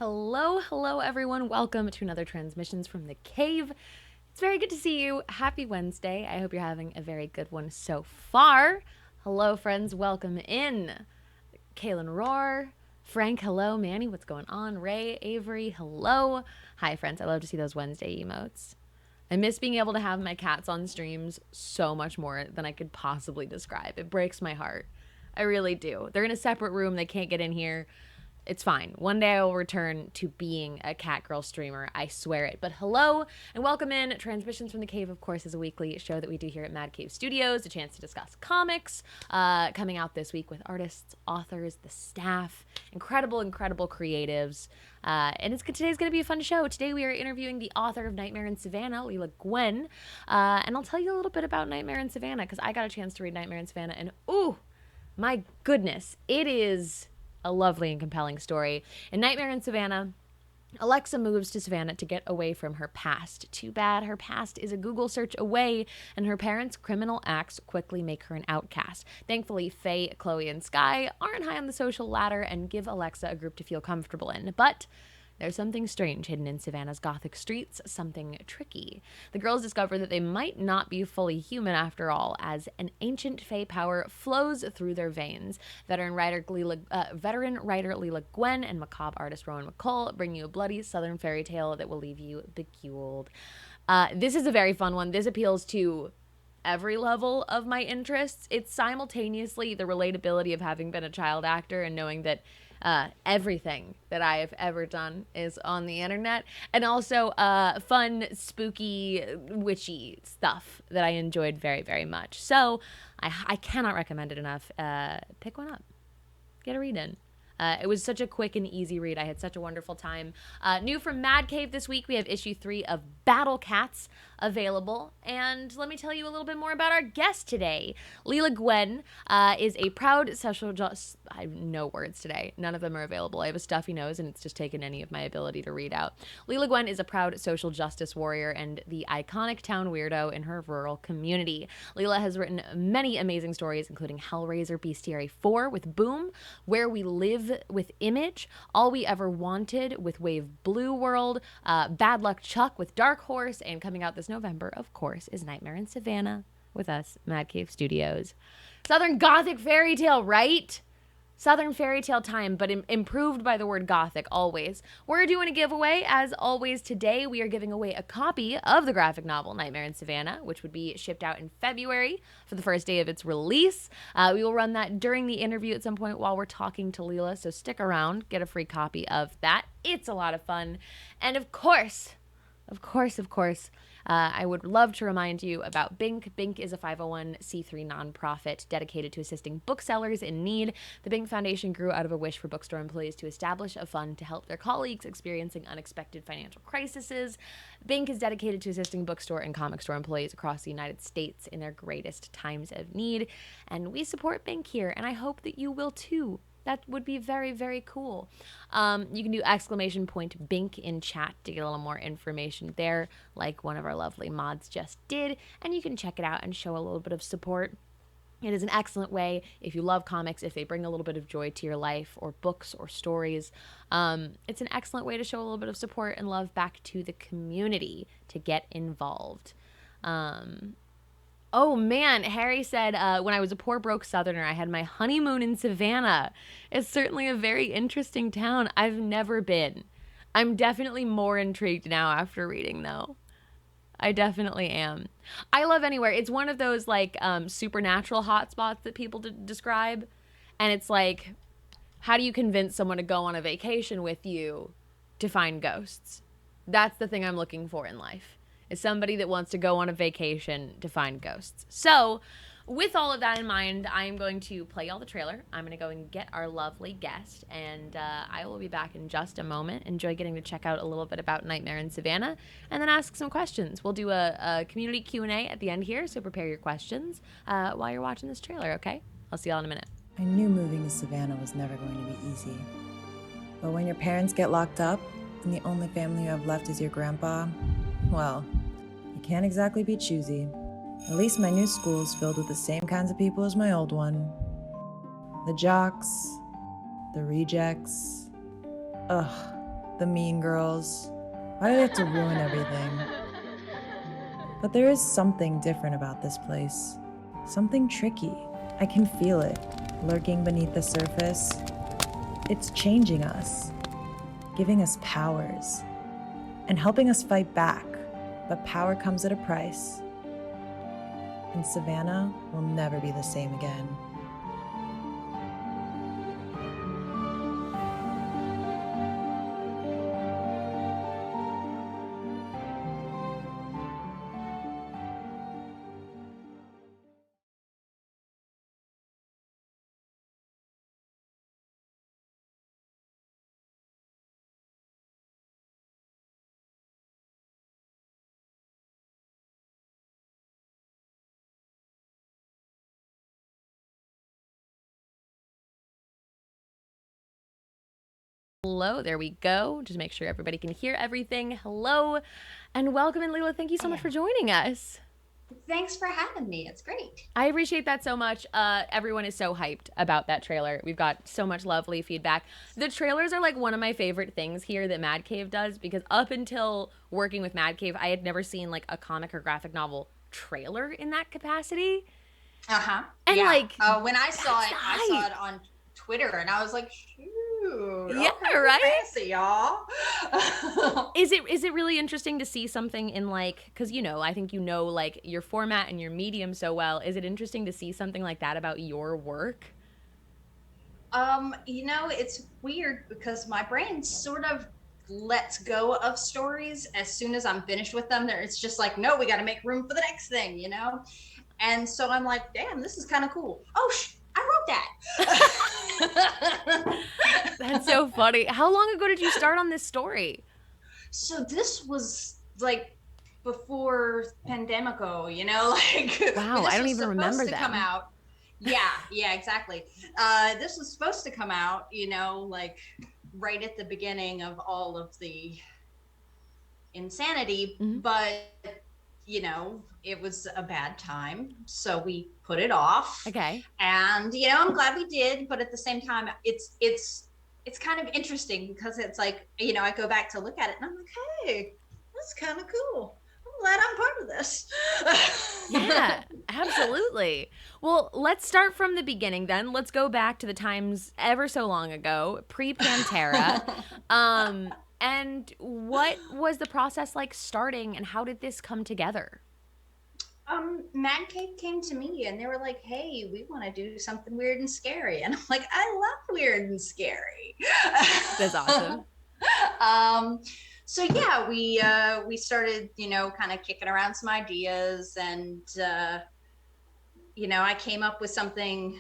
Hello everyone. Welcome to another Transmissions from the Cave. It's very good to see you. Happy Wednesday. I hope you're having a very good one so far. Hello friends, welcome in. Kaylin Roar, Frank, hello. Manny, what's going on? Ray, Avery, hello. Hi friends, I love to see those Wednesday emotes. I miss being able to have my cats on streams so much more than I could possibly describe. It breaks my heart. I really do. They're in a separate room. They can't get in here. It's fine. One day I will return to being a cat girl streamer. I swear it. But hello and welcome in. Transmissions from the Cave, of course, is a weekly show that we do here at Mad Cave Studios. A chance to discuss comics coming out this week with artists, authors, the staff, incredible creatives. And today's going to be a fun show. Today we are interviewing the author of Nightmare in Savannah, Lela Gwenn. And I'll tell you a little bit about Nightmare in Savannah because I got a chance to read Nightmare in Savannah. And ooh, my goodness, it is a lovely and compelling story. In Nightmare in Savannah, Alexa moves to Savannah to get away from her past. Too bad her past is a Google search away, and her parents' criminal acts quickly make her an outcast. Thankfully, Faye, Chloe, and Sky aren't high on the social ladder and give Alexa a group to feel comfortable in. But there's something strange hidden in Savannah's gothic streets, something tricky. The girls discover that they might not be fully human after all, as an ancient fae power flows through their veins. Veteran writer Lela Gwenn and macabre artist Rowan McCall bring you a bloody southern fairy tale that will leave you beguiled. This is a very fun one. This appeals to every level of my interests. It's simultaneously the relatability of having been a child actor and knowing that everything that I have ever done is on the internet, and also fun, spooky, witchy stuff that I enjoyed very, very much. So I cannot recommend it enough. Pick one up. Get a read in. It was such a quick and easy read. I had such a wonderful time. New from Mad Cave this week, we have issue 3 of Battle Cats available. And let me tell you a little bit more about our guest today. Lela Gwenn is a proud social justice... I have no words today. None of them are available. I have a stuffy nose, and it's just taken any of my ability to read out. Lela Gwenn is a proud social justice warrior and the iconic town weirdo in her rural community. Lela has written many amazing stories, including Hellraiser Bestiary 4 with Boom, Where We Live with Image, All We Ever Wanted with Wave Blue World, Bad Luck Chuck with Dark Horse, and coming out this November, of course, is Nightmare in Savannah with us, Mad Cave Studios. Southern Gothic fairy tale, right? Southern fairy tale time, but improved by the word Gothic, always. We're doing a giveaway, as always. Today, we are giving away a copy of the graphic novel Nightmare in Savannah, which would be shipped out in February for the first day of its release. We will run that during the interview at some point while we're talking to Lela, so stick around, get a free copy of that. It's a lot of fun. And of course, I would love to remind you about Bink. Bink is a 501c3 nonprofit dedicated to assisting booksellers in need. The Bink Foundation grew out of a wish for bookstore employees to establish a fund to help their colleagues experiencing unexpected financial crises. Bink is dedicated to assisting bookstore and comic store employees across the United States in their greatest times of need. And we support Bink here, and I hope that you will too. That would be very, very cool. You can do !Bink in chat to get a little more information there, like one of our lovely mods just did, and you can check it out and show a little bit of support. It is an excellent way, if you love comics, if they bring a little bit of joy to your life, or books or stories, it's an excellent way to show a little bit of support and love back to the community to get involved. Oh man, Harry said, when I was a poor broke southerner, I had my honeymoon in Savannah. It's certainly a very interesting town. I've never been. I'm definitely more intrigued now after reading, though. I definitely am. I love anywhere. It's one of those like supernatural hotspots that people describe. And it's like, how do you convince someone to go on a vacation with you to find ghosts? That's the thing I'm looking for in life. Is somebody that wants to go on a vacation to find ghosts. So, with all of that in mind, I'm going to play y'all the trailer. I'm going to go and get our lovely guest, and I will be back in just a moment. Enjoy getting to check out a little bit about Nightmare in Savannah, and then ask some questions. We'll do a community Q&A at the end here, so prepare your questions while you're watching this trailer, okay? I'll see y'all in a minute. I knew moving to Savannah was never going to be easy. But when your parents get locked up, and the only family you have left is your grandpa, well, you can't exactly be choosy. At least my new school is filled with the same kinds of people as my old one. The jocks, the rejects, the mean girls. Why do they have to ruin everything? But there is something different about this place. Something tricky. I can feel it, lurking beneath the surface. It's changing us, giving us powers, and helping us fight back. But power comes at a price. And Savannah will never be the same again. Hello, there we go. Just make sure everybody can hear everything. Hello, and welcome. And Lela, thank you so much for joining us. Thanks for having me. It's great. I appreciate that so much. Everyone is so hyped about that trailer. We've got so much lovely feedback. The trailers are like one of my favorite things here that Mad Cave does, because up until working with Mad Cave, I had never seen like a comic or graphic novel trailer in that capacity. And yeah. like when I saw it on Twitter, and I was like, shoot. Yeah, okay, right? Fancy, y'all. Is it really interesting to see something in like, because I think like your format and your medium so well. Is it interesting to see something like that about your work? It's weird because my brain sort of lets go of stories as soon as I'm finished with them. It's just like, no, we got to make room for the next thing, And so I'm like, damn, this is kind of cool. Oh, I wrote that. That's so funny. How long ago did you start on this story? So this was like before Pandemico, like wow, I don't even remember that. Come out. Yeah, exactly. This was supposed to come out, like right at the beginning of all of the insanity, but it was a bad time, so we put it off. Okay. And I'm glad we did, but at the same time, it's kind of interesting because it's like, I go back to look at it and I'm like, hey, that's kind of cool. I'm glad I'm part of this. Yeah, absolutely. Well, let's start from the beginning then. Let's go back to the times ever so long ago, pre-Pantera. And what was the process like starting, and how did this come together? Mad Cave came to me and they were like, hey, we want to do something weird and scary. And I'm like, I love weird and scary. That's awesome. So yeah, we started, kind of kicking around some ideas, and I came up with something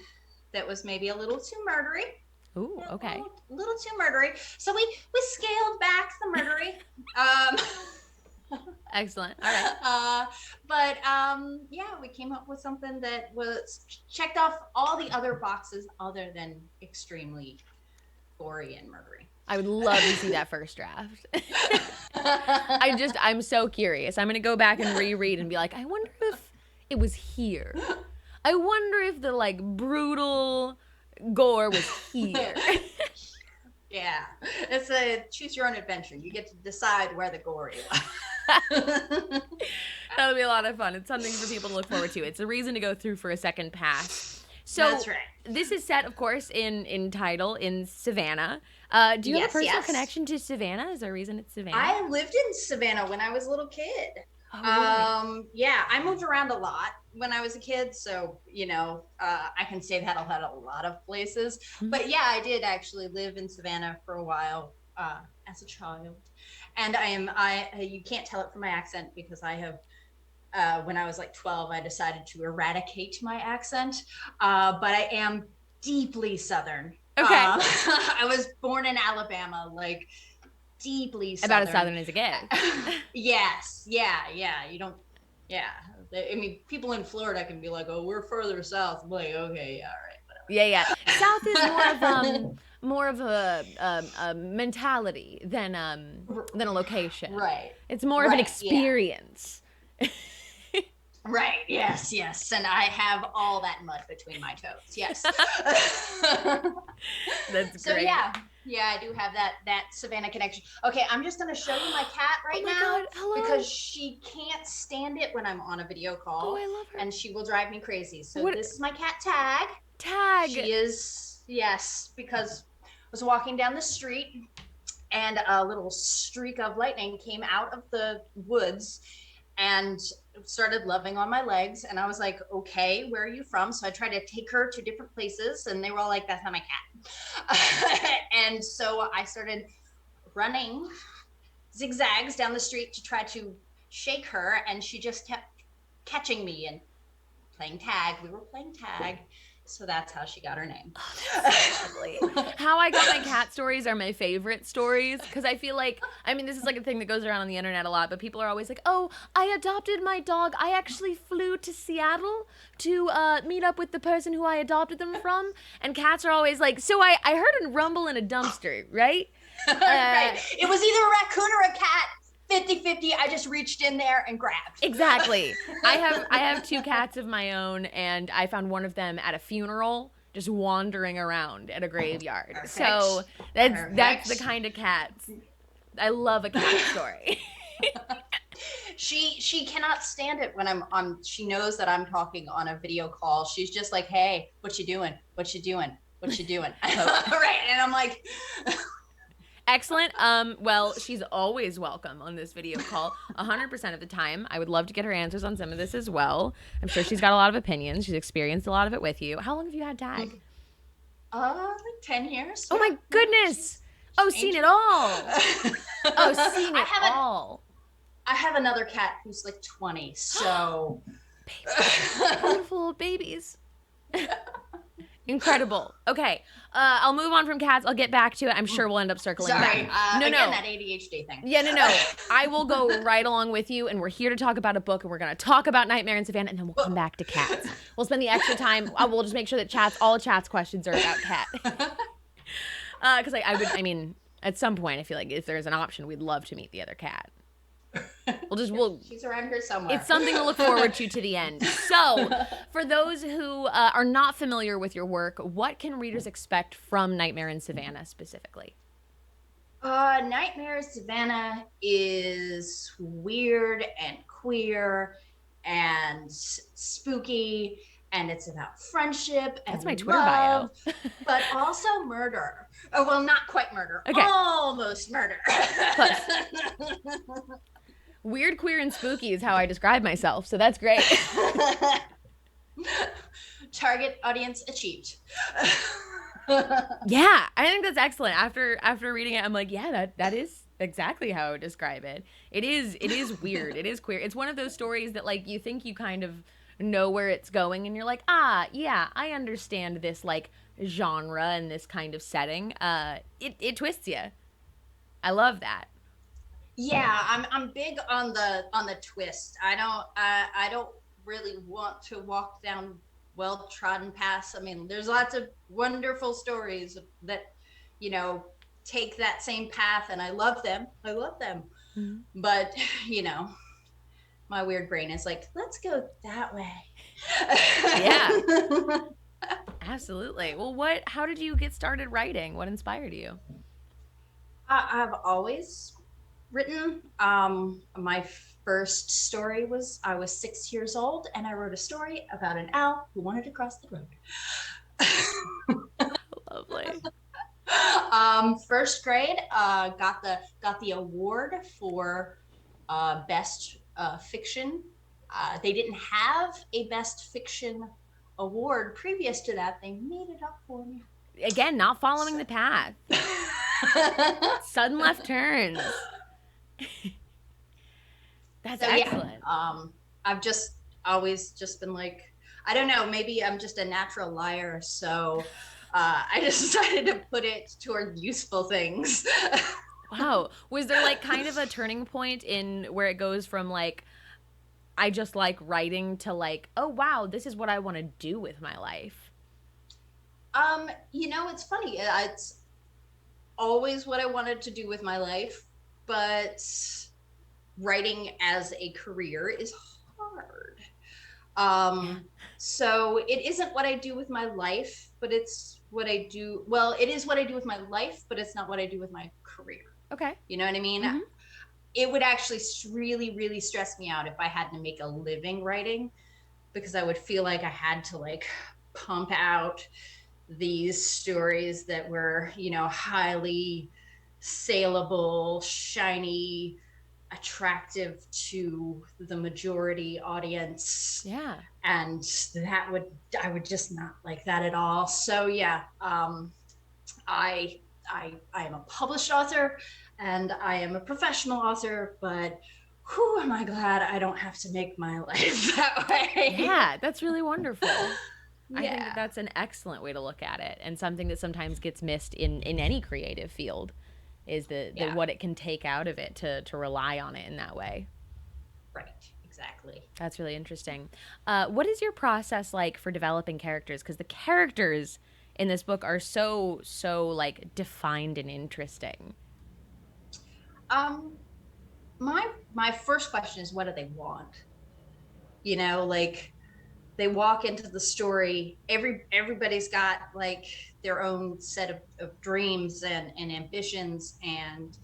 that was maybe a little too murdery. Ooh, okay. A little too murdery. So we scaled back the murdery. Excellent. All right. But we came up with something that was checked off all the other boxes other than extremely gory and murdery. I would love to see that first draft. I'm so curious. I'm going to go back and reread and be like, I wonder if it was here. I wonder if the like brutal gore was here. Yeah, it's a choose your own adventure. You get to decide where the gore is. That'll be a lot of fun. It's something for people to look forward to. It's a reason to go through for a second pass. So that's right. This is set, of course, in title in Savannah. Do you have a personal connection to Savannah? Is there a reason it's Savannah? I lived in Savannah when I was a little kid. Oh, really? Yeah, I moved around a lot when I was a kid, so I can say that I'll have a lot of places. But yeah, I did actually live in Savannah for a while as a child, and you can't tell it from my accent because I have when I was like 12, I decided to eradicate my accent, but I am deeply Southern. Okay. I was born in Alabama, like deeply Southern. About as Southern as it gets. Yes. Yeah. You don't. Yeah. I mean, people in Florida can be like, "Oh, we're further south." I'm like, okay, yeah, all right, whatever. Yeah. South is more of a mentality than a location. Right. It's more of an experience. Yeah. Right. Yes. And I have all that mud between my toes. Yes. That's so, great. Yeah. Yeah, I do have that Savannah connection. Okay, I'm just gonna show you my cat right now God, hello. because she can't stand it when I'm on a video call. I love her. And she will drive me crazy. So What? this is my cat Tag. Tag. She is, yes, because I was walking down the street and a little streak of lightning came out of the woods and started loving on my legs. And I was like, okay, where are you from? So I tried to take her to different places and they were all like, that's not my cat. And so I started running zigzags down the street to try to shake her. And she just kept catching me and playing tag. We were playing tag. So that's how she got her name. Lovely. How I got my cat stories are my favorite stories because I feel like, I mean, this is like a thing that goes around on the internet a lot, but people are always like, oh, I adopted my dog. I actually flew to Seattle to meet up with the person who I adopted them from. And cats are always like, so I heard a rumble in a dumpster, right? Right. It was either a raccoon or a cat. 50-50, I just reached in there and grabbed. Exactly. I have 2 cats of my own, and I found one of them at a funeral, just wandering around at a graveyard. Perfect. So that's the kind of cats. I love a cat story. She cannot stand it when I'm on. She knows that I'm talking on a video call. She's just like, hey, what you doing? What you doing? What you doing? Right. And I'm like, Excellent. Well, she's always welcome on this video call 100% of the time. I would love to get her answers on some of this as well. I'm sure she's got a lot of opinions. She's experienced a lot of it with you. How long have you had Tag? like 10 years. Oh my goodness. Seen it all. Seen it all. I have another cat who's like 20, so. Beautiful babies. Incredible. Okay, I'll move on from cats. I'll get back to it. I'm sure we'll end up circling back. Again, that ADHD thing. Yeah, no. I will go right along with you, and we're here to talk about a book, and we're going to talk about Nightmare in Savannah, and then we'll come back to cats. We'll spend the extra time. We'll just make sure that all chat's questions are about cat. Because I mean, at some point, I feel like if there's an option, we'd love to meet the other cat. She's around here somewhere. It's something to look forward to the end. So, for those who are not familiar with your work, what can readers expect from Nightmare in Savannah specifically? Nightmare in Savannah is weird and queer and spooky, and it's about friendship and That's my Twitter love, bio. but also murder. Oh, well, not quite murder. Okay. Almost murder. Close. Weird, queer, and spooky is how I describe myself, so that's great. Target audience achieved. Yeah, I think that's excellent. After reading it, I'm like, yeah, that is exactly how I would describe it. It is weird. It is queer. It's one of those stories that like you think you kind of know where it's going, and you're like, yeah, I understand this like genre and this kind of setting. It twists you. I love that. Yeah, I'm big on the twist. I don't really want to walk down well-trodden paths. I mean, there's lots of wonderful stories that, take that same path, and I love them. Mm-hmm. But, my weird brain is like, let's go that way. Yeah. Absolutely. Well, how did you get started writing? What inspired you? I've always written. My first story was I was 6 years old, and I wrote a story about an owl who wanted to cross the road. Lovely. First grade, got the award for best fiction. They didn't have a best fiction award previous to that. They made it up for me. Again, not following the path. Sudden left turns. That's excellent. Yeah, I've just always just been like, I don't know, maybe I'm just a natural liar, so I just decided to put it toward useful things. Wow. Was there like kind of a turning point in where it goes from like, I just like writing to like, oh wow, this is what I want to do with my life? It's funny. It's always what I wanted to do with my life, but writing as a career is hard. So it isn't what I do with my life, but it's what I do. Well, it is what I do with my life, but it's not what I do with my career. Okay. You know what I mean? Mm-hmm. It would actually really, really stress me out if I had to make a living writing, because I would feel like I had to like pump out these stories that were, you know, highly saleable, shiny, attractive to the majority audience. Yeah. And I would just not like that at all. So yeah, I am a published author and I am a professional author, but whew, am I glad I don't have to make my life that way. Yeah, that's really wonderful. Yeah. I think that's an excellent way to look at it, and something that sometimes gets missed in any creative field is the what it can take out of it to rely on it in that way. Right, exactly. That's really interesting. What is your process like for developing characters? Because the characters in this book are so like defined and interesting. My first question is, what do they want? You know, like they walk into the story, everybody's got like their own set of dreams and ambitions, and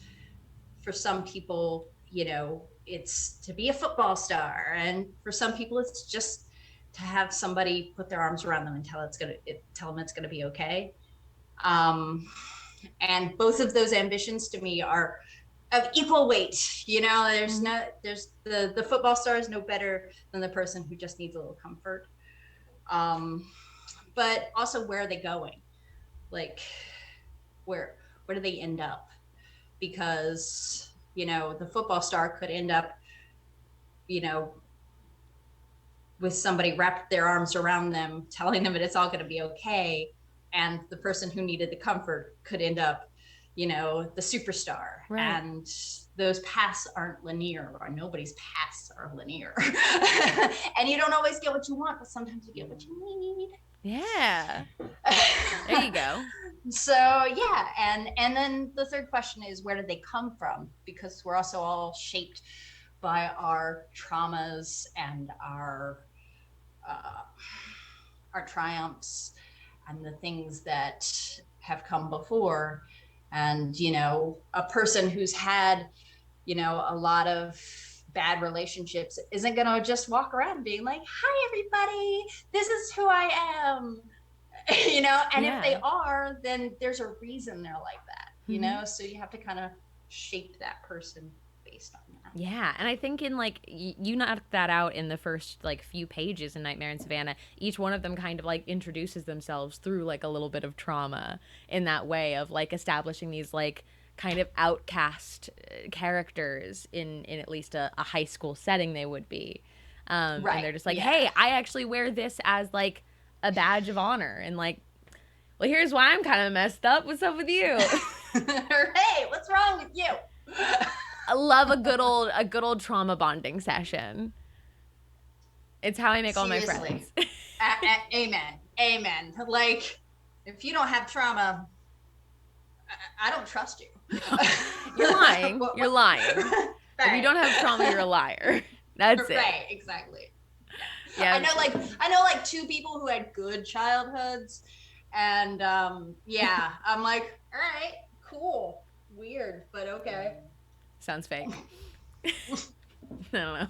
for some people, you know, it's to be a football star, and for some people it's just to have somebody put their arms around them and tell them it's gonna be okay. And both of those ambitions to me are of equal weight. You know, there's the football star is no better than the person who just needs a little comfort. But also, where are they going? Like, where do they end up? Because, you know, the football star could end up, you know, with somebody wrapped their arms around them, telling them that it's all going to be okay. And the person who needed the comfort could end up, you know, the superstar. Right. And those paths aren't linear, or nobody's paths are linear. And you don't always get what you want, but sometimes you get what you need. Yeah. There you go. So yeah, and then the third question is, where did they come from? Because we're also all shaped by our traumas and our triumphs and the things that have come before. And, you know, a person who's had, you know, a lot of bad relationships isn't going to just walk around being like, hi, everybody, this is who I am, you know? And if they are, then there's a reason they're like that, you know? So you have to kind of shape that person based on that. Yeah, and I think in like you knocked that out in the first like few pages in Nightmare in Savannah. Each one of them kind of like introduces themselves through like a little bit of trauma in that way of like establishing these like kind of outcast characters in at least a high school setting they would be. Right. And they're just like, hey, I actually wear this as like a badge of honor, and like, well, here's why I'm kind of messed up. What's up with you? Hey, what's wrong with you? I love a good old trauma bonding session. It's how I make Seriously. All my friends. Amen. Like, if you don't have trauma, I don't trust you. You're lying. You're lying. Right. If you don't have trauma, you're a liar. That's it. Right, exactly. Yeah. I know like two people who had good childhoods, and yeah, I'm like, all right, cool, weird, but okay. Sounds fake. I don't know.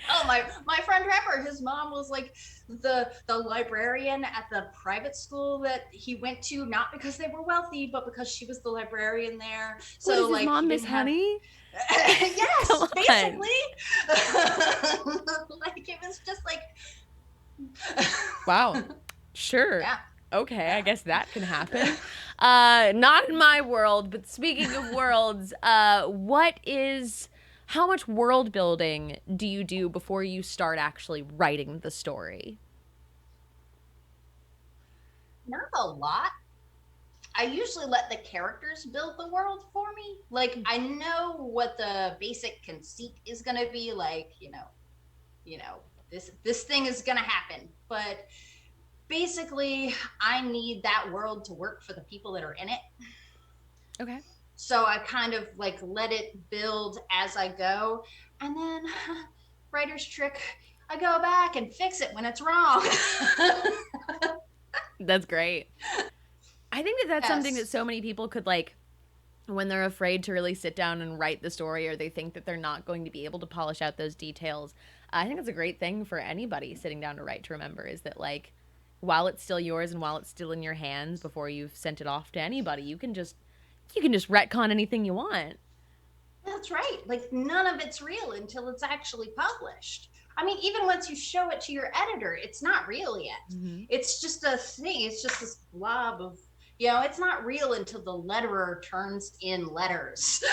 Oh, my friend Trevor, his mom was like the librarian at the private school that he went to, not because they were wealthy, but because she was the librarian there. So what, is his mom Miss Honey? Yes, basically. Like, it was just like wow. Sure. Yeah. Okay, I guess that can happen. Not in my world, but speaking of worlds, how much world building do you do before you start actually writing the story? Not a lot. I usually let the characters build the world for me. Like, I know what the basic conceit is going to be, like, you know, this thing is going to happen, but basically I need that world to work for the people that are in it. Okay. So I kind of like let it build as I go, and then writer's trick, I go back and fix it when it's wrong. That's great. I think that that's something that Yes. so many people could like when they're afraid to really sit down and write the story, or they think that they're not going to be able to polish out those details. I think it's a great thing for anybody sitting down to write to remember is that like while it's still yours and while it's still in your hands before you've sent it off to anybody, you can just retcon anything you want. That's right. Like none of it's real until it's actually published. I mean, even once you show it to your editor, it's not real yet. Mm-hmm. It's just a thing. It's just this blob of, you know, it's not real until the letterer turns in letters.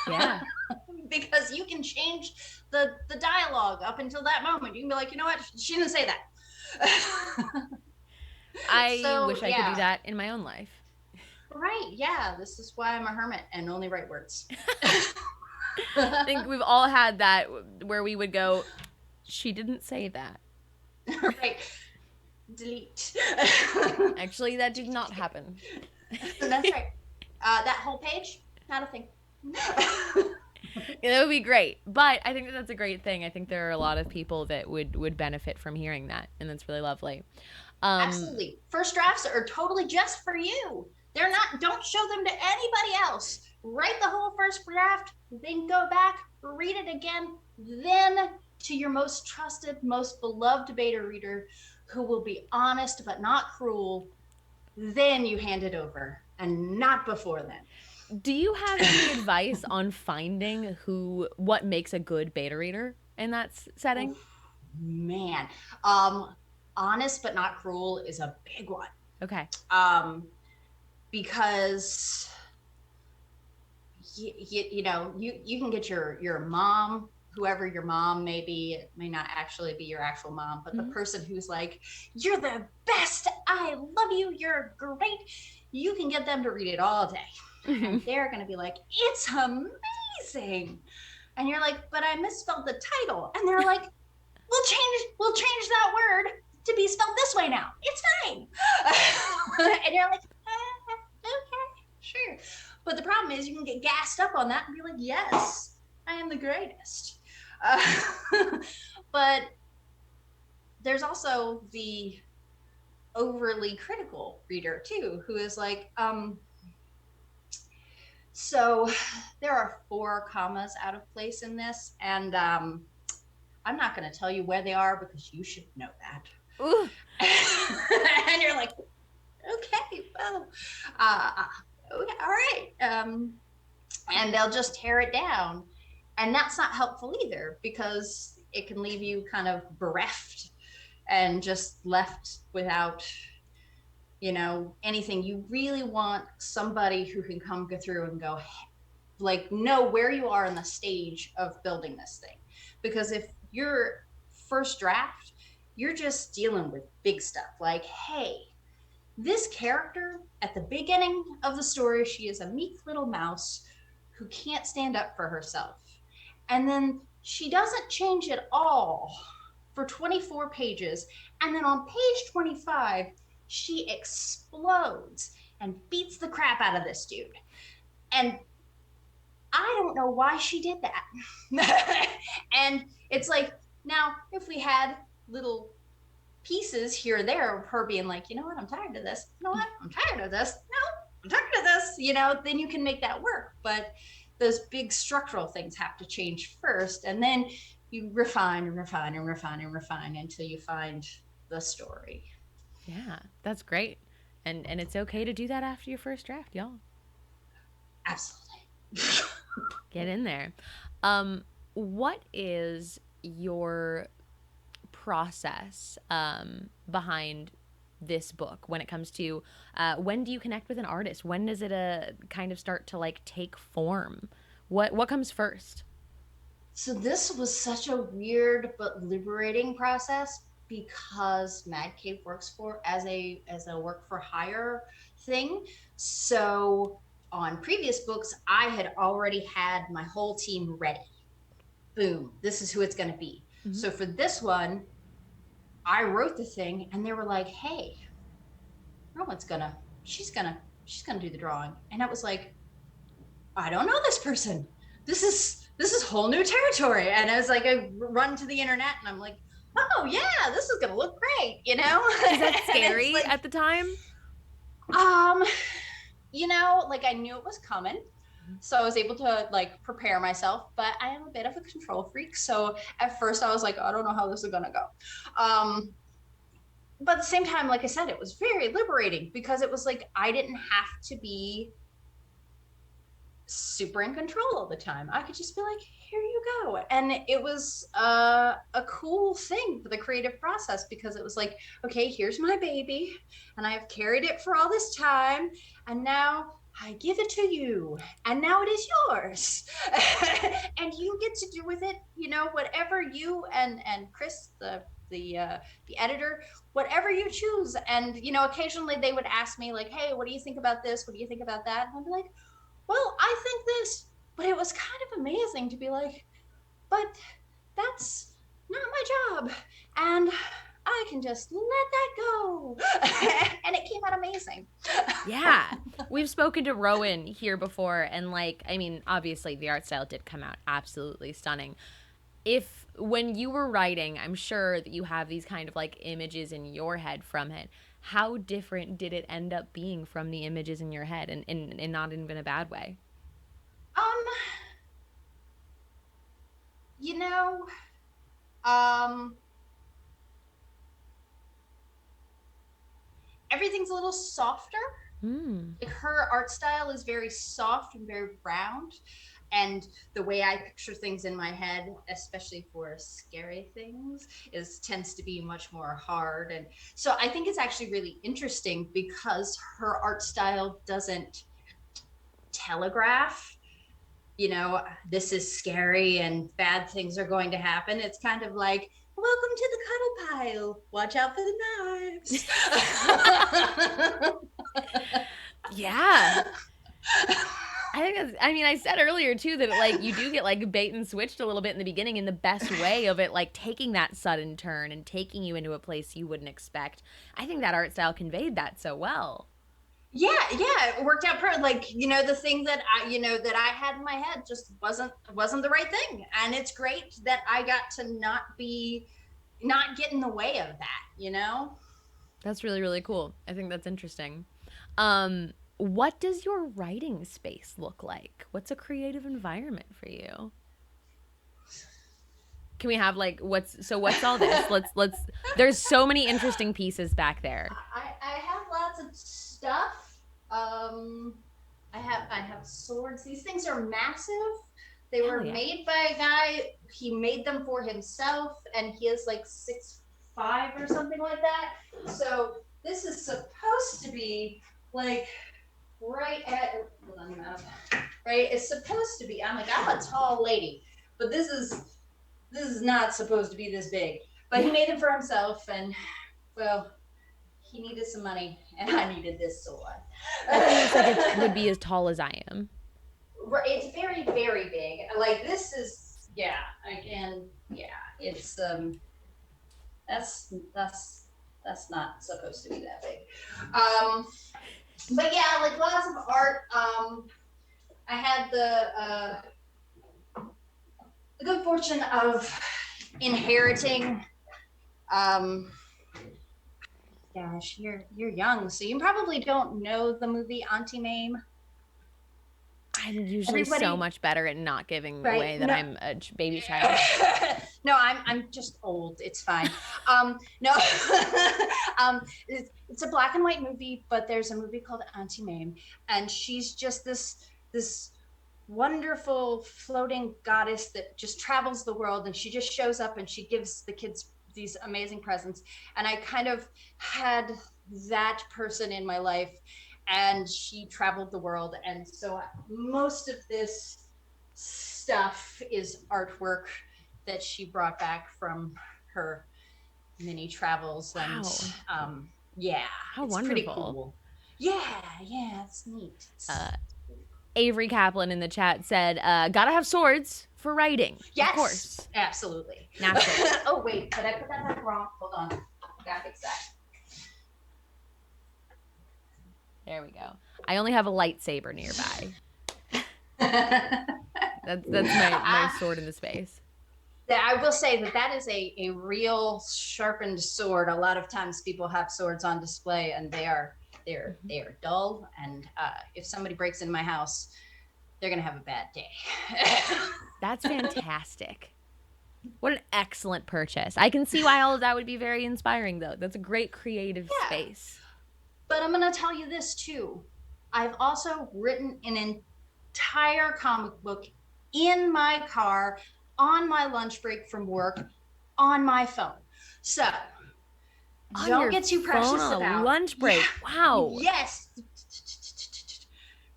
Yeah. Because you can change the dialogue up until that moment. You can be like, you know what? She didn't say that. I wish I could yeah. do that in my own life. Right. Yeah. This is why I'm a hermit and only write words. I think we've all had that where we would go, she didn't say that. Right. Delete. Actually, that did not happen. That's right. That whole page, not a thing. That would be great. But I think that that's a great thing. I think there are a lot of people that would benefit from hearing that, and that's really lovely. Absolutely. First drafts are totally just for you. They're not, don't show them to anybody else. Write the whole first draft, then go back, read it again, then to your most trusted, most beloved beta reader who will be honest but not cruel. Then you hand it over, and not before then. Do you have any advice on finding what makes a good beta reader in that setting? Man, honest but not cruel is a big one. Okay. Because you know, you can get your mom, whoever your mom may be, it may not actually be your actual mom, but the person who's like, you're the best, I love you, you're great, you can get them to read it all day. And they're going to be like, it's amazing. And you're like, but I misspelled the title. And they're like, we'll change that word to be spelled this way now. It's fine. And you're like, okay, sure. But the problem is you can get gassed up on that and be like, yes, I am the greatest. But there's also the overly critical reader too, who is like, so there are 4 commas out of place in this, and I'm not going to tell you where they are because you should know that. And you're like, okay, well, okay, all right. And they'll just tear it down. And that's not helpful either, because it can leave you kind of bereft and just left without, you know, anything. You really want somebody who can come through and go, like, know where you are in the stage of building this thing. Because if you're first draft, you're just dealing with big stuff like, hey, this character at the beginning of the story, she is a meek little mouse who can't stand up for herself. And then she doesn't change at all for 24 pages. And then on page 25, she explodes and beats the crap out of this dude. And I don't know why she did that. And it's like, now, if we had little pieces here or there of her being like, you know what, I'm tired of this. You know what, I'm tired of this. No, I'm tired of this. You know, then you can make that work. But those big structural things have to change first. And then you refine and refine and refine and refine until you find the story. Yeah, that's great. And it's okay to do that after your first draft, y'all. Absolutely. Get in there. What is your process behind this book when it comes to when do you connect with an artist? When does it kind of start to like take form? What comes first? So this was such a weird but liberating process, because Mad Cave works as a work for hire thing. So on previous books, I had already had my whole team ready. Boom, this is who it's going to be. Mm-hmm. So for this one, I wrote the thing and they were like, hey, she's gonna do the drawing. And I was like, I don't know this person. This is whole new territory. And I was like, I run to the internet and I'm like, oh yeah, this is gonna look great, you know. Is that scary like, at the time? um, you know, like I knew it was coming. So I was able to like prepare myself, but I am a bit of a control freak. So at first I was like, I don't know how this is gonna go. But at the same time, like I said, it was very liberating because it was like I didn't have to be super in control all the time. I could just be like, here you go. And it was a cool thing for the creative process because it was like, okay, here's my baby, and I have carried it for all this time, and now I give it to you, and now it is yours. And you get to do with it, you know, whatever you and Chris, the editor, whatever you choose. And you know, occasionally they would ask me like, hey, what do you think about this? What do you think about that? And I'd be like, well, I think this. But it was kind of amazing to be like, but that's not my job. And I can just let that go. And it came out amazing. Yeah. We've spoken to Rowan here before, and like, I mean, obviously the art style did come out absolutely stunning. If when you were writing, I'm sure that you have these kind of like images in your head from it. How different did it end up being from the images in your head, and not even a bad way? Um, you know, um, everything's a little softer. Mm. Like her art style is very soft and very round, and the way I picture things in my head, especially for scary things, is tends to be much more hard. And so I think it's actually really interesting because her art style doesn't telegraph, you know, this is scary and bad things are going to happen. It's kind of like, welcome to the cuddle pile, watch out for the knives. Yeah. I think that's, I mean, I said earlier too that like you do get like bait and switched a little bit in the beginning in the best way of it, like taking that sudden turn and taking you into a place you wouldn't expect. I think that art style conveyed that so well. Yeah, it worked out perfect. Like, you know, the thing that I, you know, that I had in my head just wasn't the right thing. And it's great that I got to not get in the way of that, you know? That's really, really cool. I think that's interesting. What does your writing space look like? What's a creative environment for you? Can we have like what's all this? Let's there's so many interesting pieces back there. I have lots of stuff. I have swords. These things are massive. They Hell were yeah. made by a guy. He made them for himself, and he is like 6'5" or something like that. So this is supposed to be like right at hold on, right. It's supposed to be. I'm a tall lady, but this is not supposed to be this big. But he made them for himself, and well, he needed some money, and I needed this sword. That thing looks like it would be as tall as I am. It's very, very big. Like this is, yeah. Again, yeah. It's that's not supposed to be that big. But yeah, like lots of art. I had the good fortune of inheriting. Gosh, you're young, so you probably don't know the movie Auntie Mame. I'm usually so Everybody, much better at not giving right? away that No, I'm a baby child. no, I'm just old. It's fine. No, it's a black and white movie, but there's a movie called Auntie Mame, and she's just this wonderful floating goddess that just travels the world, and she just shows up and she gives the kids these amazing presents. And I kind of had that person in my life, and she traveled the world, and so most of this stuff is artwork that she brought back from her many travels. And Wow. yeah, How it's pretty wonderful. cool. Yeah, it's neat. Avery Kaplan in the chat said, gotta have swords for writing. Yes, of course. absolutely. Naturally. Oh wait, did I put that back wrong? Hold on, gotta fix that. There we go. I only have a lightsaber nearby. That's my sword in the space. I will say that is a real sharpened sword. A lot of times people have swords on display and they are dull. And if somebody breaks in my house, they're gonna have a bad day. That's fantastic. What an excellent purchase. I can see why all of that would be very inspiring, though. That's a great creative Yeah. space. But I'm gonna tell you this too. I've also written an entire comic book in my car on my lunch break from work on my phone. So On don't your get too phone precious on a about. lunch break. Wow. Yes.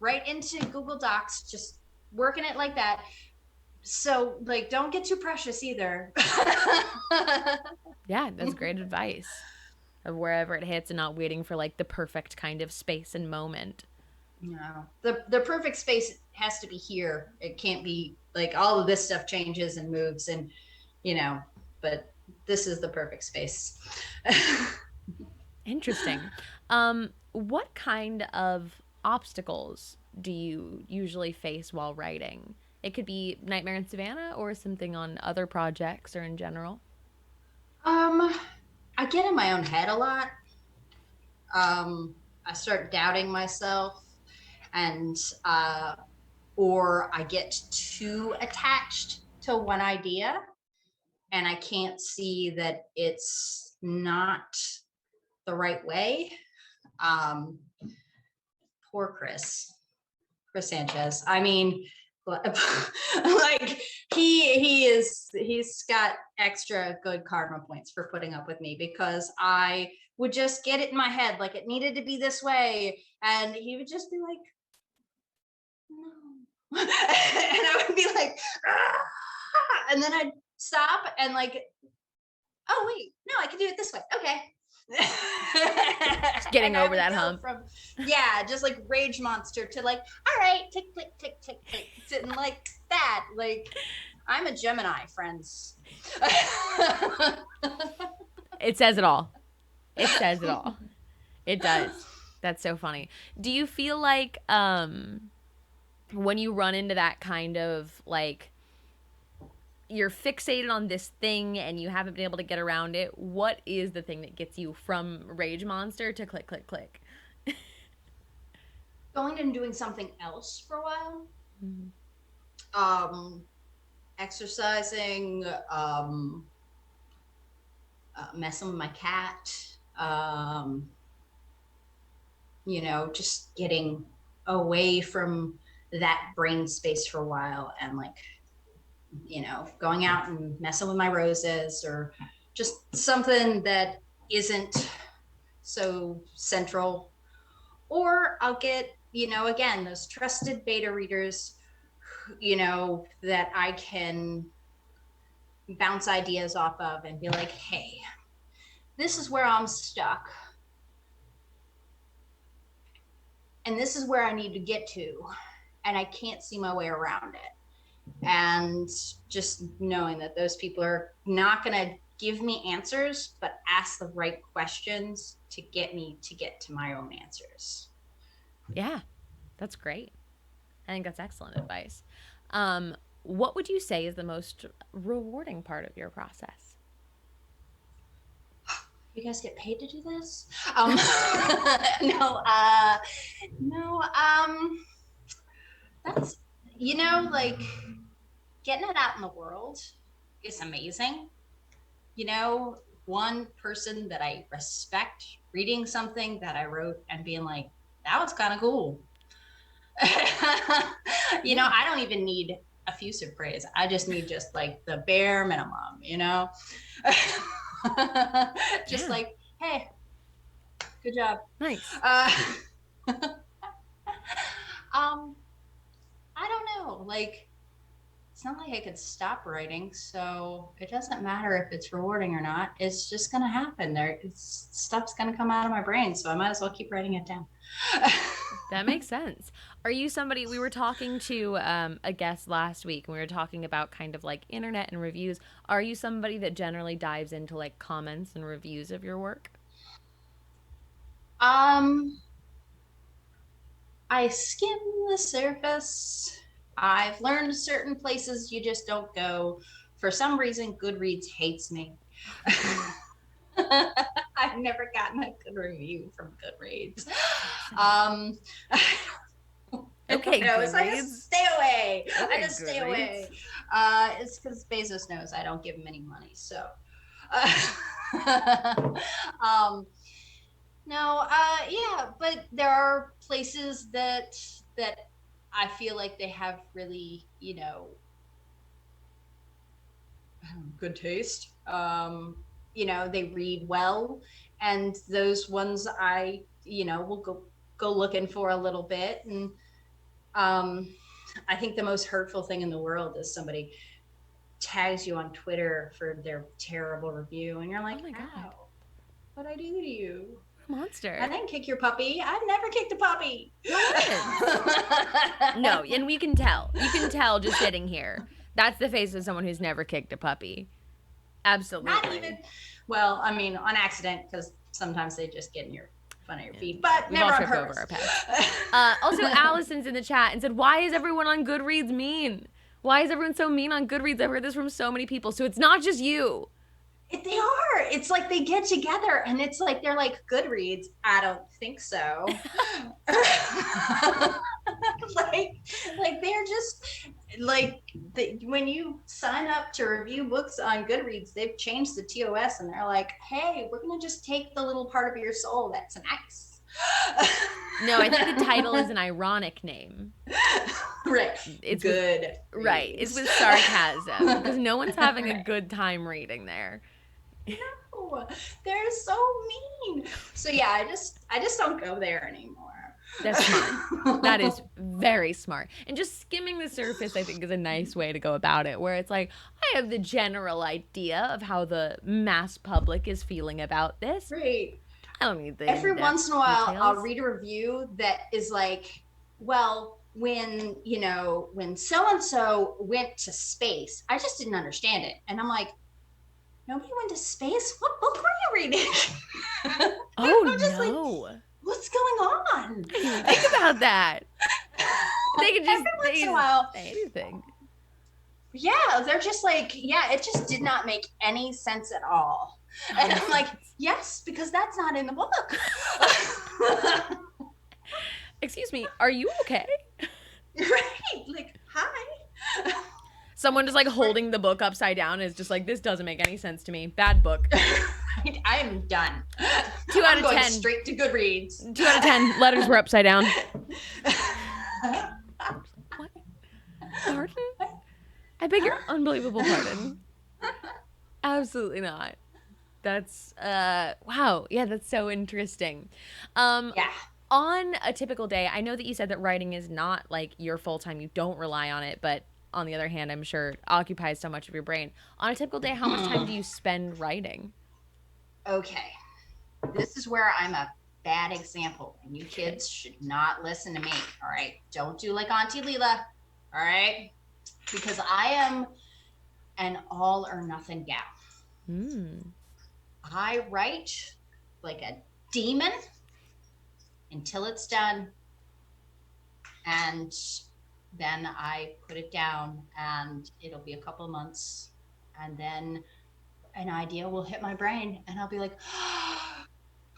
Right into Google Docs, just working it like that. So like don't get too precious either. Yeah, that's great advice. Of wherever it hits and not waiting for like the perfect kind of space and moment. No. The perfect space has to be here. It can't be like all of this stuff changes and moves and but this is the perfect space. Interesting. What kind of obstacles do you usually face while writing? It could be Nightmare in Savannah or something on other projects or in general. um I get in my own head a lot. I start doubting myself and or I get too attached to one idea and I can't see that it's not the right way. Um, poor Chris Sanchez. I mean, like he's got extra good karma points for putting up with me because I would just get it in my head like it needed to be this way, and he would just be like, no, and I would be like, ah! And then I'd stop and like, oh wait, no, I can do it this way. Okay. Just getting over that hump. From just like rage monster to like, all right, tick tick tick tick tick, sitting like that. Like I'm a Gemini, friends. It says it all. It says it all. It does. That's so funny. Do you feel like when you run into that kind of like you're fixated on this thing and you haven't been able to get around it, what is the thing that gets you from rage monster to click click click? Going and doing something else for a while. Exercising, messing with my cat, just getting away from that brain space for a while and like, going out and messing with my roses or just something that isn't so central. Or I'll get, again, those trusted beta readers, that I can bounce ideas off of and be like, hey, this is where I'm stuck. And this is where I need to get to. And I can't see my way around it. And just knowing that those people are not going to give me answers, but ask the right questions to get me to get to my own answers. Yeah, that's great. I think that's excellent advice. What would you say is the most rewarding part of your process? You guys get paid to do this? No, no. That's like getting it out in the world is amazing. One person that I respect reading something that I wrote and being like, that was kind of cool. I don't even need effusive praise. I just need just like the bare minimum, just like, hey, good job. Nice. I don't know. Like, it's not like I could stop writing, so it doesn't matter if it's rewarding or not. It's just gonna happen. Stuff's gonna come out of my brain, so I might as well keep writing it down. That makes sense. Are you somebody, we were talking to a guest last week and we were talking about kind of like internet and reviews. Are you somebody that generally dives into like comments and reviews of your work? I skim the surface. I've learned certain places you just don't go for some reason, Goodreads hates me. I've never gotten a good review from Goodreads. Okay, Goodreads. I Goodreads. just stay away. Okay, I just stay Goodreads. away. It's because Bezos knows I don't give him any money. So, no, yeah, but there are places that I feel like they have really, good taste. They read well, and those ones I, will go looking for a little bit. And I think the most hurtful thing in the world is somebody tags you on Twitter for their terrible review, and you're like, oh my God, ow, what'd I do to you? Monster. I didn't kick your puppy. I've never kicked a puppy. No, and we can tell. You can tell just sitting here. That's the face of someone who's never kicked a puppy. Absolutely. Not even. Well, I mean, on accident, because sometimes they just get in your front of your feet, but We've never all on tripped purpose. over our pets. Also, Allison's in the chat and said, "Why is everyone on Goodreads mean? Why is everyone so mean on Goodreads? I've heard this from so many people. So it's not just you." They are. It's like they get together and it's like they're like, Goodreads. I don't think so. like they're just like when you sign up to review books on Goodreads, they've changed the TOS and they're like, hey, we're gonna just take the little part of your soul that's nice. No, I think the title is an ironic name. Right. It's good. Right. It's with sarcasm because no one's having a good time reading there. No, they're so mean. So yeah, I just don't go there anymore. That's smart. That is very smart. And just skimming the surface, I think, is a nice way to go about it, where it's like, I have the general idea of how the mass public is feeling about this. Right. I don't need the Every once in a while, details. I'll read a review that is like, well, when so-and-so went to space, I just didn't understand it. And I'm like, nobody went to space? What book were you reading? Oh, just no. Like, what's going on? Think about that. They could just Every once in a while, say anything. Yeah, they're just like, yeah, it just did not make any sense at all. And I'm like, yes, because that's not in the book. Excuse me, are you okay? Right, like, hi. Someone just like holding the book upside down is just like, this doesn't make any sense to me. Bad book. I am done. 2 out of 10. Going straight to Goodreads. 2 out of 10. Letters were upside down. What? Pardon? I beg your unbelievable pardon. Absolutely not. That's wow. Yeah, that's so interesting. Yeah. On a typical day, I know that you said that writing is not like your full time. You don't rely on it, but on the other hand, I'm sure occupies so much of your brain. On a typical day, how much time do you spend writing? Okay. This is where I'm a bad example, and you kids should not listen to me. All right. Don't do like Auntie Lela. All right. Because I am an all or nothing gal. I write like a demon until it's done. And then I put it down and it'll be a couple of months. And then an idea will hit my brain and I'll be like,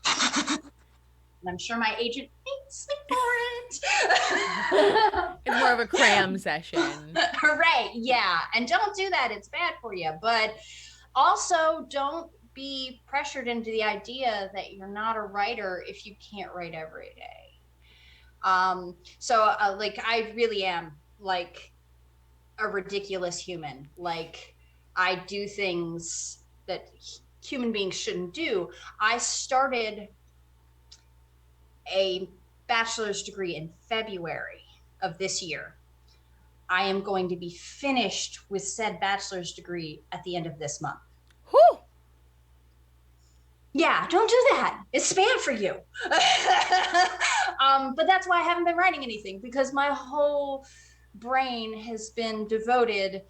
and I'm sure my agent hates me for it. It's more of a cram session. Right. Yeah. And don't do that. It's bad for you. But also don't be pressured into the idea that you're not a writer if you can't write every day. So like I really am like a ridiculous human. Like I do things that human beings shouldn't do. I started a bachelor's degree in February of this year. I am going to be finished with said bachelor's degree at the end of this month. Whew. Yeah, don't do that. It's bad for you. But that's why I haven't been writing anything, because my whole brain has been devoted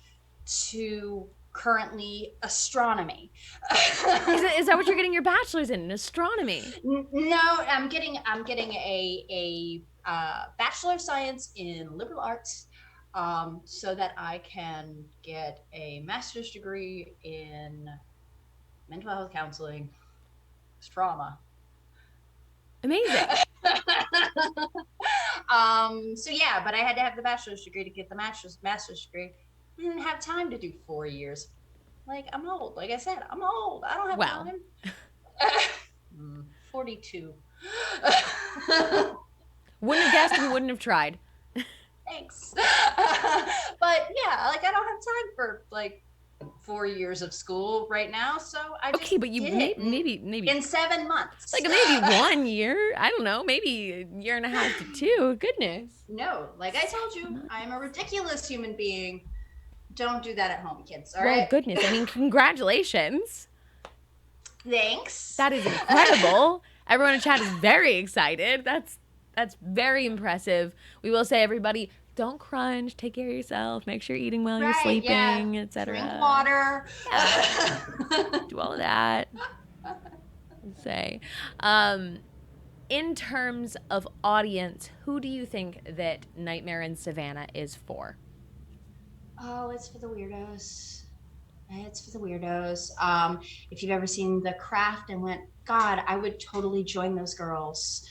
to currently astronomy. Is that what you're getting your bachelor's in astronomy? No, I'm getting a Bachelor of Science in Liberal Arts. so that I can get a master's degree in mental health counseling, trauma. Amazing. So yeah, but I had to have the bachelor's degree to get the master's degree. I didn't have time to do 4 years. Like, I'm old. Like I said, I'm old. I don't have Well. time. 42. Wouldn't have guessed and wouldn't have tried. Thanks. But yeah, like I don't have time for like 4 years of school right now, so I just Okay, but you did it maybe in 7 months. like maybe 1 year. I don't know, maybe a year and a half to 2. Goodness. No, like I told you, I'm a ridiculous human being. Don't do that at home, kids. All well, right. Goodness. I mean, congratulations. Thanks. That is incredible. Everyone in chat is very excited. That's very impressive. We will say, everybody, don't crunch. Take care of yourself. Make sure you're eating while you're sleeping, etc. Drink water. Yeah. Do all of that. Say, in terms of audience, who do you think that Nightmare in Savannah is for? Oh, it's for the weirdos. It's for the weirdos. If you've ever seen The Craft and went, God, I would totally join those girls.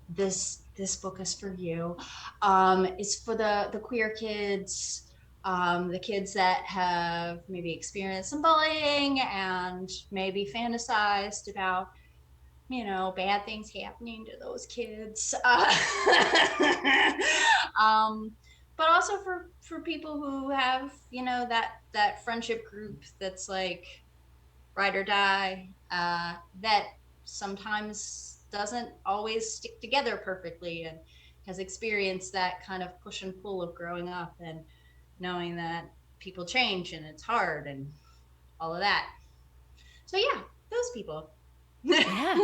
This book is for you. It's for the queer kids, the kids that have maybe experienced some bullying and maybe fantasized about, you know, bad things happening to those kids. But also for people who have, you know, that friendship group that's like ride or die, that sometimes doesn't always stick together perfectly and has experienced that kind of push and pull of growing up and knowing that people change and it's hard and all of that. So yeah, those people. Yeah.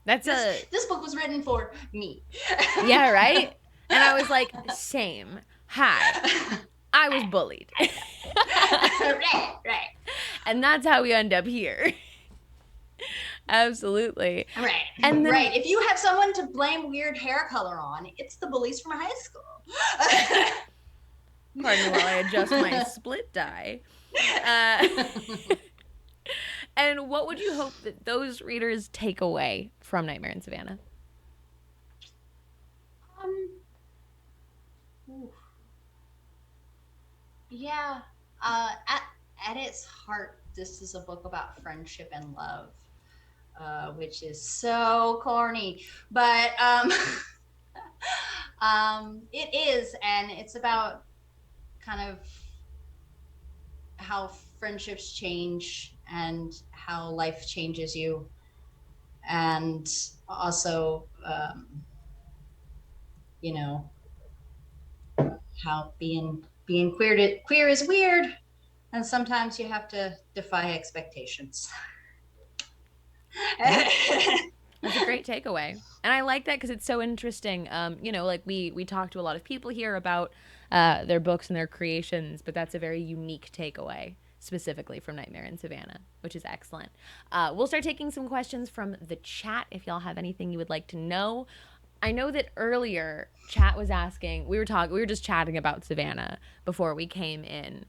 That's this book was written for me. Yeah, right? And I was like, same. Hi. I was bullied. Right. And that's how we end up here. Absolutely. Right. And then, right. If you have someone to blame weird hair color on, it's the bullies from high school. Pardon me while I adjust my split dye. And what would you hope that those readers take away from Nightmare in Savannah? Yeah. At its heart, this is a book about friendship and love, which is so corny, but it is, and it's about kind of how friendships change and how life changes you, and also you know, how being queer is weird, and sometimes you have to defy expectations. That's a great takeaway. And I like that because it's so interesting. You know, like we talk to a lot of people here about their books and their creations, but that's a very unique takeaway specifically from Nightmare in Savannah, which is excellent. We'll start taking some questions from the chat if y'all have anything you would like to know. I know that earlier chat was asking, we were just chatting about Savannah before we came in.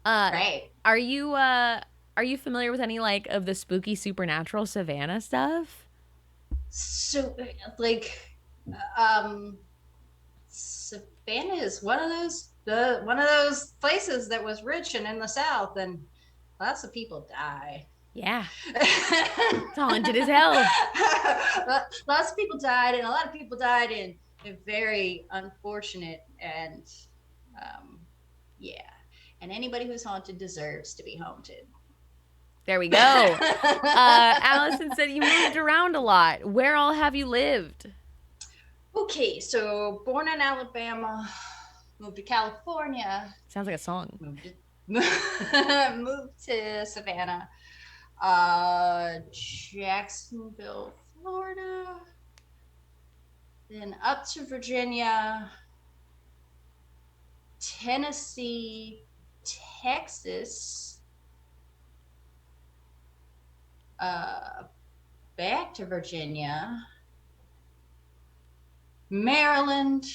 Right. Are you familiar with any like of the spooky supernatural Savannah stuff? So like Savannah is one of those places that was rich and in the South, and lots of people die. Yeah. It's haunted as hell. Lots of people died, and a lot of people died in very unfortunate and yeah. And anybody who's haunted deserves to be haunted. There we go. Allison said you moved around a lot. Where all have you lived? Okay, so born in Alabama, moved to California. Sounds like a song. Moved to Savannah, Jacksonville, Florida, then up to Virginia, Tennessee, Texas, back to Virginia, Maryland,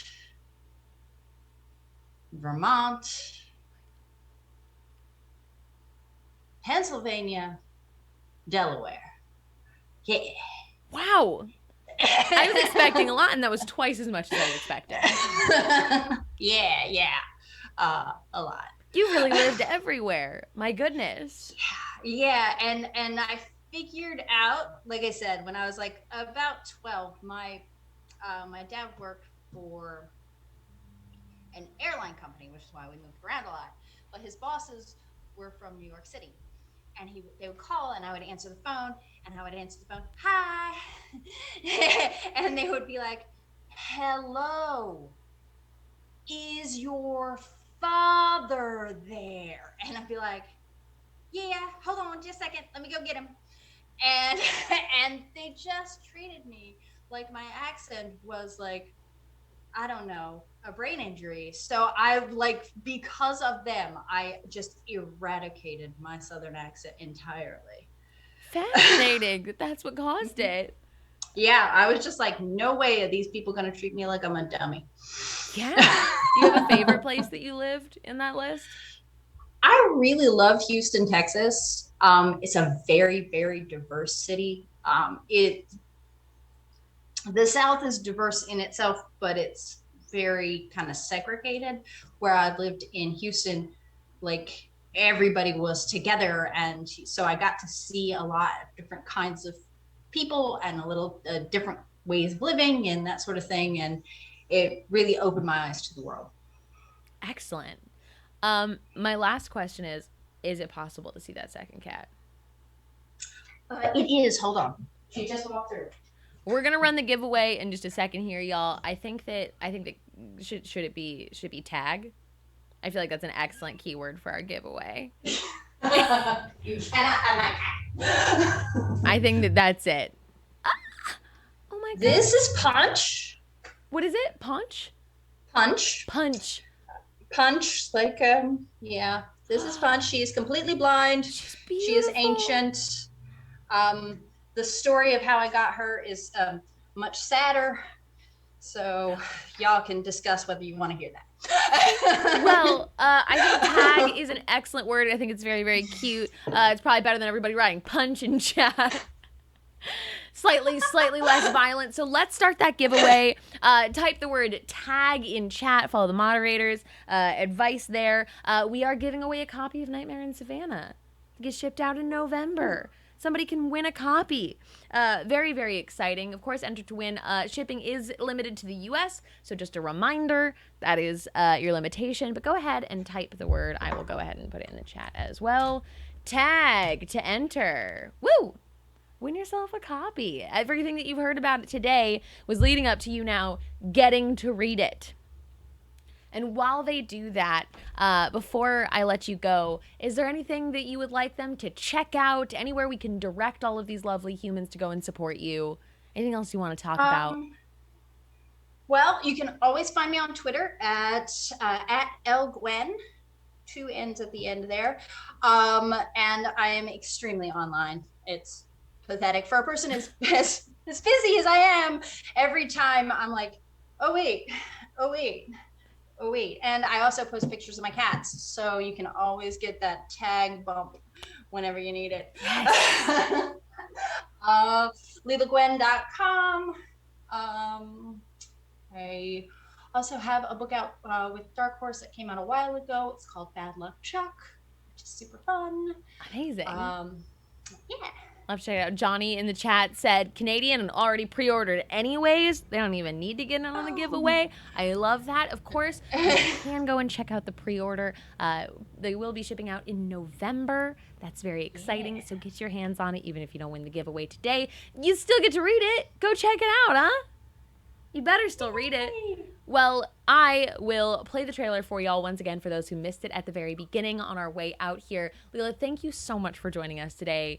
Vermont, Pennsylvania, Delaware. Yeah. Wow. I was expecting a lot, and that was twice as much as I was expecting. Yeah. A lot. You really lived everywhere. My goodness. Yeah, and I figured out, like I said, when I was like about 12, my dad worked for an airline company, which is why we moved around a lot. But his bosses were from New York City, and they would call, and I would answer the phone, and I would answer the phone, hi, and they would be like, hello, is your father there? And I'd be like, yeah, hold on just a second, let me go get him. And and they just treated me like my accent was like, I don't know, a brain injury. So I like, because of them, I just eradicated my Southern accent entirely. Fascinating. That's what caused it. Yeah, I was just like, no way are these people going to treat me like I'm a dummy. Yeah. Do you have a favorite place that you lived in that list? I really love Houston, Texas. It's a very, very diverse city. The South is diverse in itself, but it's very kind of segregated. Where I lived in Houston, like everybody was together, and so I got to see a lot of different kinds of people and a little different ways of living and that sort of thing, and it really opened my eyes to the world. Excellent. My last question is it possible to see that second cat? It is. Hold on. She just walked through. We're gonna run the giveaway in just a second here, y'all. I think that should it be tag? I feel like that's an excellent keyword for our giveaway. You cannot have my cat. I think that that's it. Oh my god. This is Punch. What is it? Punch? Punch. Punch. Punch. Like yeah. This is Punch. She is completely blind. She's beautiful. She is ancient. The story of how I got her is much sadder. So y'all can discuss whether you want to hear that. Well, I think tag is an excellent word. I think it's very, very cute. It's probably better than everybody writing punch in chat. Slightly less violent. So let's start that giveaway. Type the word tag in chat. Follow the moderators. Advice there. We are giving away a copy of Nightmare in Savannah. It gets shipped out in November. Somebody can win a copy. Very, very exciting. Of course, enter to win. Shipping is limited to the U.S., so just a reminder, that is your limitation. But go ahead and type the word. I will go ahead and put it in the chat as well. Tag to enter. Woo! Win yourself a copy. Everything that you've heard about it today was leading up to you now getting to read it. And while they do that, before I let you go, is there anything that you would like them to check out? Anywhere we can direct all of these lovely humans to go and support you? Anything else you want to talk about? Well, you can always find me on Twitter at Lela Gwenn, 2 N's at the end there. And I am extremely online. It's pathetic for a person as busy as I am. Every time I'm like, oh wait. And I also post pictures of my cats, so you can always get that tag bump whenever you need it. Yes. LelaGwenn.com. I also have a book out with Dark Horse that came out a while ago. It's called Bad Luck Chuck, which is super fun. Amazing. Yeah. I'll check it out. Johnny in the chat said Canadian and already pre-ordered anyways. They don't even need to get in on the giveaway. I love that. Of course, you can go and check out the pre-order. They will be shipping out in November. That's very exciting. So get your hands on it. Even if you don't win the giveaway today, you still get to read it. Go check it out, huh? You better still read it. Well, I will play the trailer for y'all once again for those who missed it at the very beginning on our way out here. Lela, thank you so much for joining us today.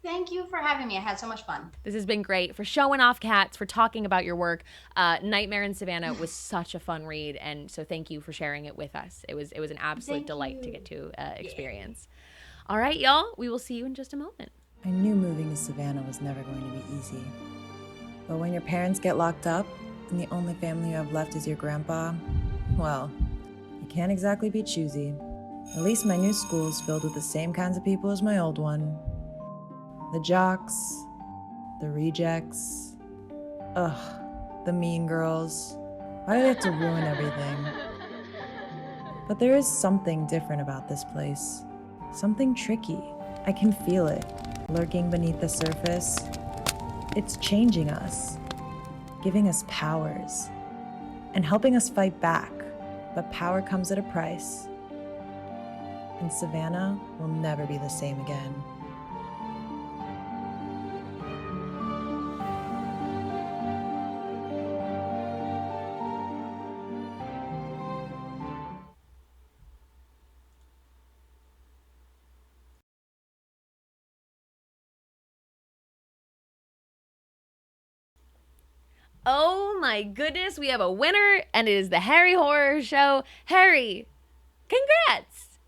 Thank you for having me. I had so much fun. This has been great. For showing off cats, for talking about your work. Nightmare in Savannah was such a fun read, and so thank you for sharing it with us. It was an absolute delight to get to experience. Yeah. All right, y'all. We will see you in just a moment. I knew moving to Savannah was never going to be easy. But when your parents get locked up, and the only family you have left is your grandpa, well, can't exactly be choosy. At least my new school's filled with the same kinds of people as my old one. The jocks, the rejects, the mean girls. Why do they have to ruin everything? But there is something different about this place. Something tricky. I can feel it, lurking beneath the surface. It's changing us, giving us powers, and helping us fight back. But power comes at a price. And Savannah will never be the same again. Oh my goodness, we have a winner, and it is the Harry Horror Show. Harry, congrats!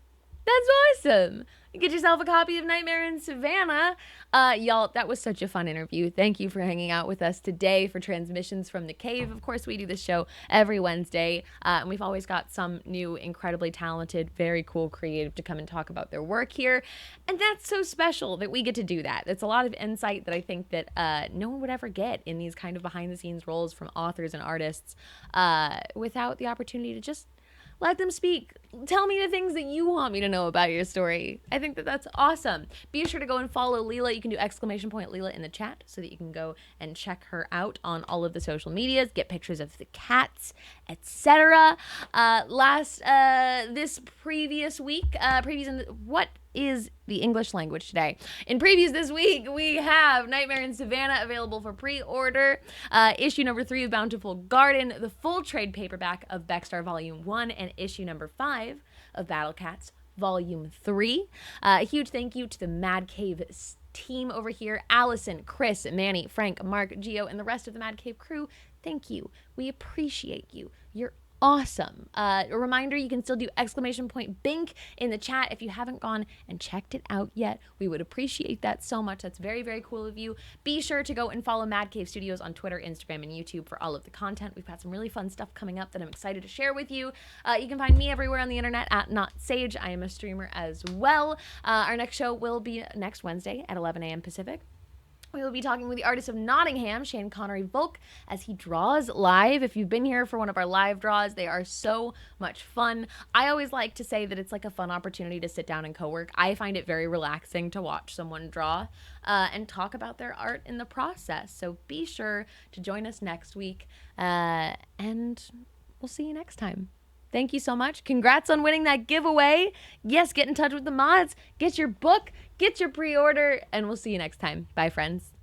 That's awesome. Get yourself a copy of Nightmare in Savannah. Y'all, that was such a fun interview. Thank you for hanging out with us today for Transmissions from the Cave. Of course, we do this show every Wednesday, and we've always got some new, incredibly talented, very cool creative to come and talk about their work here. And that's so special that we get to do that. It's a lot of insight that I think that no one would ever get in these kind of behind-the-scenes roles from authors and artists without the opportunity to just let them speak. Tell me the things that you want me to know about your story. I think that that's awesome. Be sure to go and follow Lela. You can do !Lela in the chat so that you can go and check her out on all of the social medias, get pictures of the cats, etc. This previous week, what is the English language today? In previews this week, we have Nightmare in Savannah available for pre-order, issue number 3 of Bountiful Garden, the full trade paperback of Beckstar Volume 1, and issue number 5 of Battle Cats Volume 3. A huge thank you to the Mad Cave team over here, Allison, Chris, Manny, Frank, Mark, Gio, and the rest of the Mad Cave crew. Thank you. We appreciate you. You're awesome. A reminder, you can still do !Bink in the chat if you haven't gone and checked it out yet. We would appreciate that so much. That's very, very cool of you. Be sure to go and follow Mad Cave Studios on Twitter, Instagram, and YouTube for all of the content. We've got some really fun stuff coming up that I'm excited to share with you. You can find me everywhere on the internet at @NotSage. I am a streamer as well. Our next show will be next Wednesday at 11 a.m. Pacific. We will be talking with the artist of Nottingham, Shane Connery Volk, as he draws live. If you've been here for one of our live draws, they are so much fun. I always like to say that it's like a fun opportunity to sit down and co-work. I find it very relaxing to watch someone draw and talk about their art in the process. So be sure to join us next week, and we'll see you next time. Thank you so much. Congrats on winning that giveaway. Yes, get in touch with the mods. Get your book. Get your pre-order. And we'll see you next time. Bye, friends.